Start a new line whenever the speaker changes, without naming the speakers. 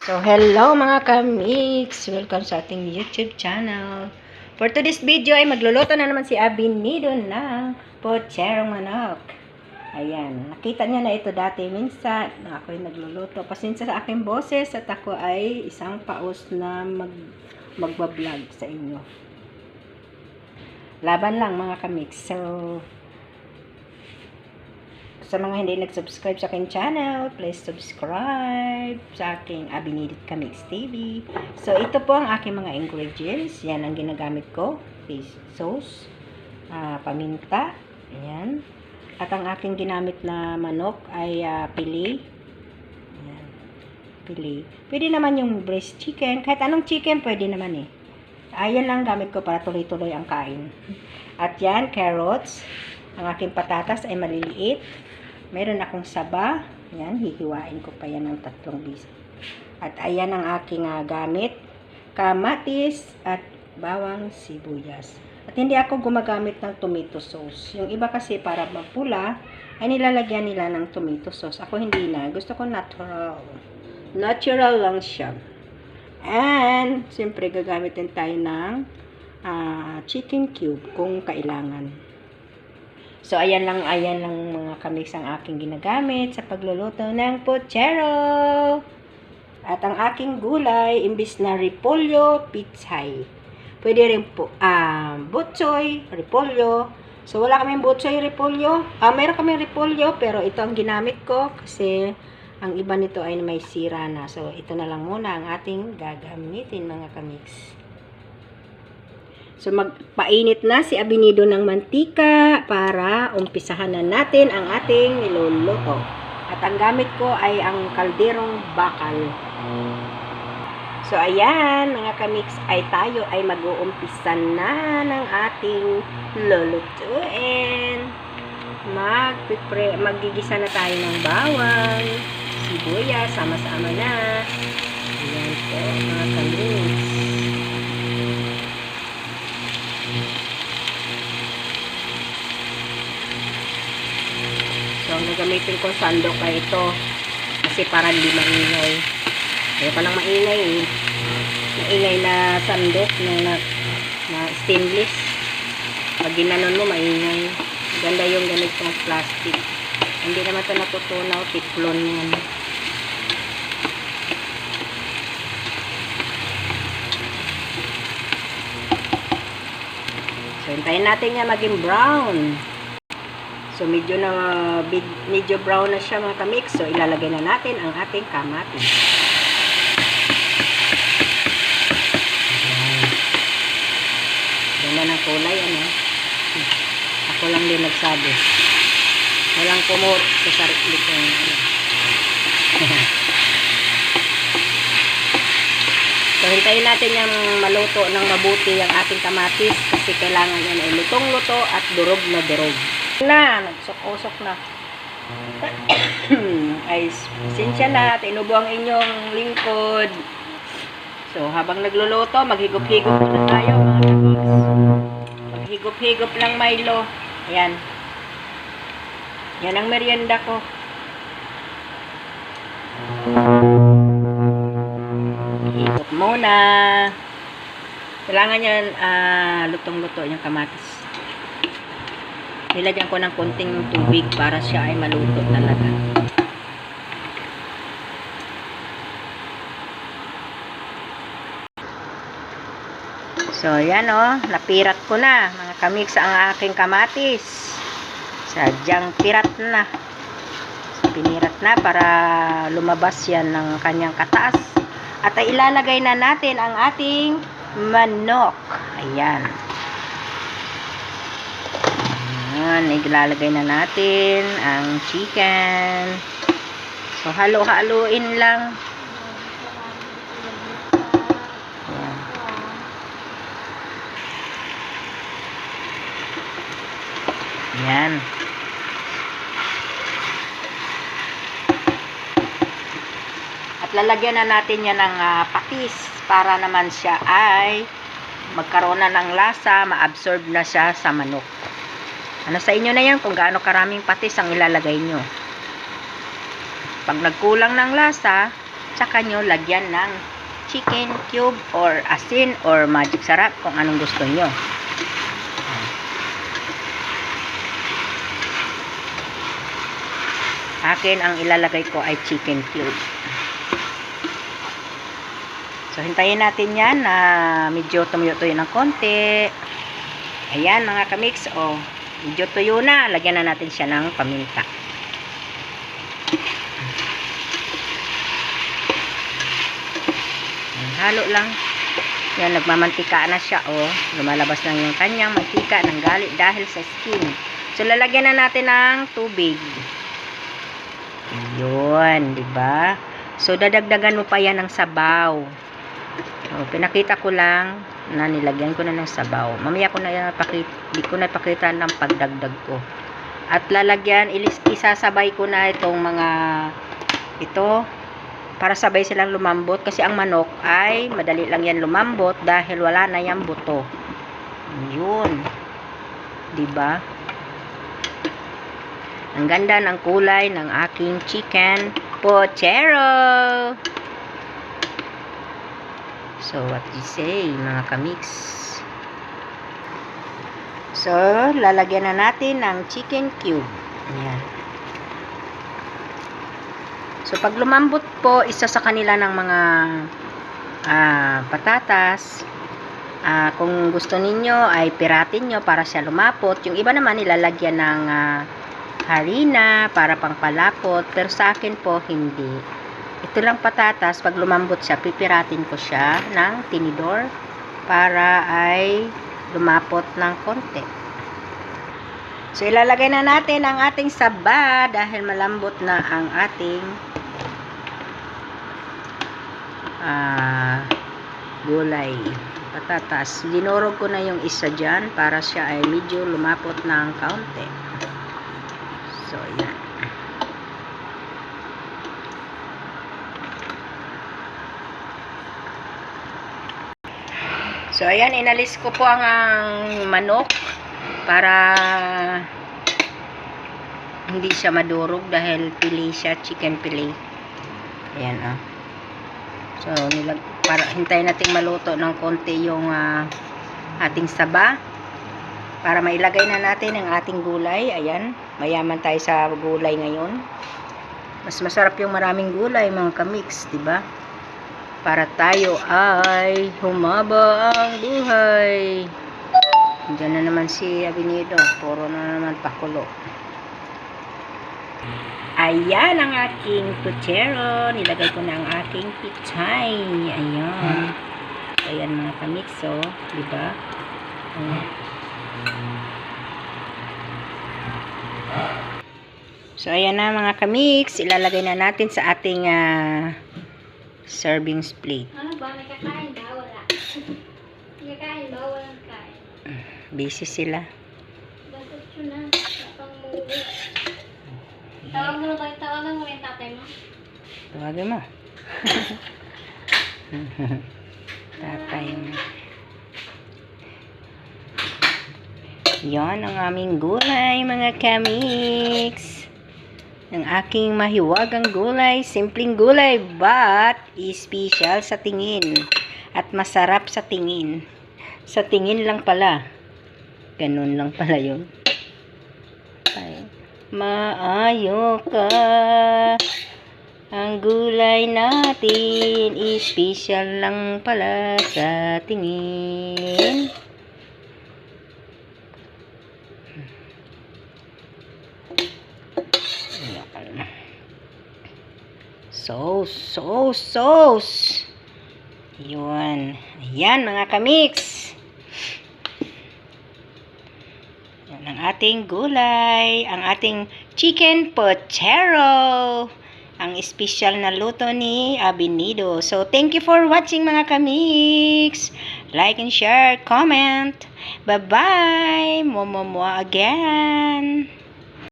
So, hello mga kamix! Welcome sa ating YouTube channel. For today's video ay magluluto na naman si Abinido ng potserong manok. Ayan, nakita niya na ito dati minsan na ako'y nagluluto. Pasensya sa aking boses at ako ay isang paus na magbablog sa inyo. Laban lang mga kamix. So, sa mga hindi nag-subscribe sa aking channel, please subscribe sa aking Abinidit Kamix TV. So, ito po ang aking mga ingredients. Yan ang ginagamit ko. Fish sauce, paminta, ayan. At ang aking ginamit na manok ay pili. Ayan, pili. Pwede naman yung breast chicken. Kahit anong chicken, pwede naman eh. Ayan lang gamit ko para tuloy-tuloy ang kain. At yan, carrots. Ang aking patatas ay maliliit. Meron akong saba. Yan, hihiwain ko pa yan ng 3 bis. At ayan ang aking gamit. Kamatis at bawang sibuyas. At hindi ako gumagamit ng tomato sauce. Yung iba kasi para mapula, ay nilalagyan nila ng tomato sauce. Ako hindi na. Gusto ko natural. Natural lang siya. And, siyempre gagamit din tayo ng chicken cube kung kailangan. So, ayan lang mga kamix ang aking ginagamit sa pagluluto ng pochero. At ang aking gulay, imbis na repolyo, pitsay. Pwede rin po, butsoy, repolyo. So, wala kaming butsoy, repolyo. Meron kaming repolyo, pero ito ang ginamit ko kasi ang iba nito ay may sira na. So, ito na lang muna ang ating gagamitin mga kamix. So, magpainit na si Abinido ng mantika para umpisahan na natin ang ating niluluto. At ang gamit ko ay ang kalderong bakal. So, ayan, mga kamix, ay tayo ay mag-uumpisa na ng ating lulutuin. Magigisa na tayo ng bawang, sibuyas, sama-sama na. Ayan po, mga kamix. So, ang gagamitin ko sandok ay ito. Kasi para hindi maingay. Ayoko lang maingay eh. Maingay na sandok na stainless. Pag ginanon mo, maingay. Ganda yung ganitong plastic. Hindi naman ito natutunaw. Teflon yan. So, hintayin natin yan maging brown. So, medyo brown na siya mga kamix. So, ilalagay na natin ang ating kamatis. Ganda ng kulay, ano? Ako lang din nagsabi. Walang kumot sa sarili ko. So, hintayin natin yung maluto ng mabuti ang ating kamatis kasi kailangan yan ay lutong-luto at durog na durog. Na, nagsok-usok na. Ay, pasensya na, tinubo ang inyong lingkod. So, habang nagluluto, maghigop-higop na tayo, mga kamix. Maghigop-higop lang Milo. Ayan. Yan ang merienda ko. Higop muna. Kailangan yan, lutong-luto yung kamatis. Nilagyan ko ng konting tubig para siya ay maluto talaga. So, yan napirat ko na, mga kamix, ang aking kamatis. Sadyang pirat na. So, pinirat na para lumabas yan ng kanyang kataas. At ay ilalagay na natin ang ating manok. Ayan. Ilalagay na natin ang chicken. So, halo-haloin lang. Ayan. Ayan. At lalagyan na natin yan ng patis para naman siya ay magkaroon na ng lasa, ma-absorb na siya sa manok. Ano sa inyo na yan kung gaano karaming patis ang ilalagay nyo. Pag nagkulang ng lasa, Tsaka nyo lagyan ng chicken cube or asin or magic sarap kung anong gusto nyo. Akin ang ilalagay ko ay chicken cube. So hintayin natin yan na medyo tumuyo-tuyo ng konti. Ayan mga kamix, medyo tuyo na. Lagyan na natin siya ng paminta. Halo lang. Yan, nagmamantika na siya, lumalabas na yung kanyang mantika ng gali dahil sa skin. So lalagyan na natin ng tubig. Yun, 'di ba? So dadagdagan mo pa yan ng sabaw. Pinakita ko lang na nilagyan ko na ng sabaw. Mamaya ko na di ko na ipakita ng pagdagdag ko. At lalagyan, isasabay ko na itong mga ito para sabay silang lumambot kasi ang manok ay madali lang yan lumambot dahil wala na yang buto. Yun. 'Di ba? Ang ganda ng kulay ng aking chicken pochero. So, what do you say, mga kamix? So, lalagyan na natin ng chicken cube. Ayan. So, pag lumambot po, isa sa kanila ng mga patatas, kung gusto ninyo, ay piratin nyo para siya lumapot. Yung iba naman, nilalagyan ng harina para pangpalapot. Pero sa akin po, hindi. Ito lang patatas, pag lumambot siya, pipiratin ko siya ng tinidor para ay lumapot ng konti. So, ilalagay na natin ang ating saba dahil malambot na ang ating gulay. Patatas. Dinurog ko na yung isa dyan para siya ay medyo lumapot ng kaunti. So, yan. So, ayan, inalis ko po ang manok para hindi siya madurog dahil pili siya, chicken pili. Ayan, So, para hintayin natin maluto ng konti yung ating saba para mailagay na natin ang ating gulay. Ayan, mayaman tayo sa gulay ngayon. Mas masarap yung maraming gulay, mga kamix, diba? Para tayo ay humaba ang buhay. Diyan na naman si Abinido. Puro na naman pakulo. Ayan ang aking puchero. Nilagay ko na ang aking pichay. Ayan. Ayan mga kamix, diba? So, ayan na mga kamix. Ilalagay na natin sa ating serving plate.
Ano ba? May kakain ba? Wala. May kakain ba? Walang kain.
Busy sila.
Bakit yun na? Napang movie. Tawagan mo yung tatay mo.
Tawagan mo. Tatay mo. Yan ang aming gulay, mga kamix. Ang aking mahiwagang gulay, simpleng gulay, but special sa tingin. At masarap sa tingin. Sa tingin lang pala. Ganun lang pala yun. Ay, maayo ka. Ang gulay natin, special lang pala sa tingin. Sauce. Yun. Ayan mga kamix. Yan ang ating gulay. Ang ating chicken pochero. Ang special na luto ni Abinido. So, thank you for watching mga kamix. Like and share, comment. Bye-bye. Momo again.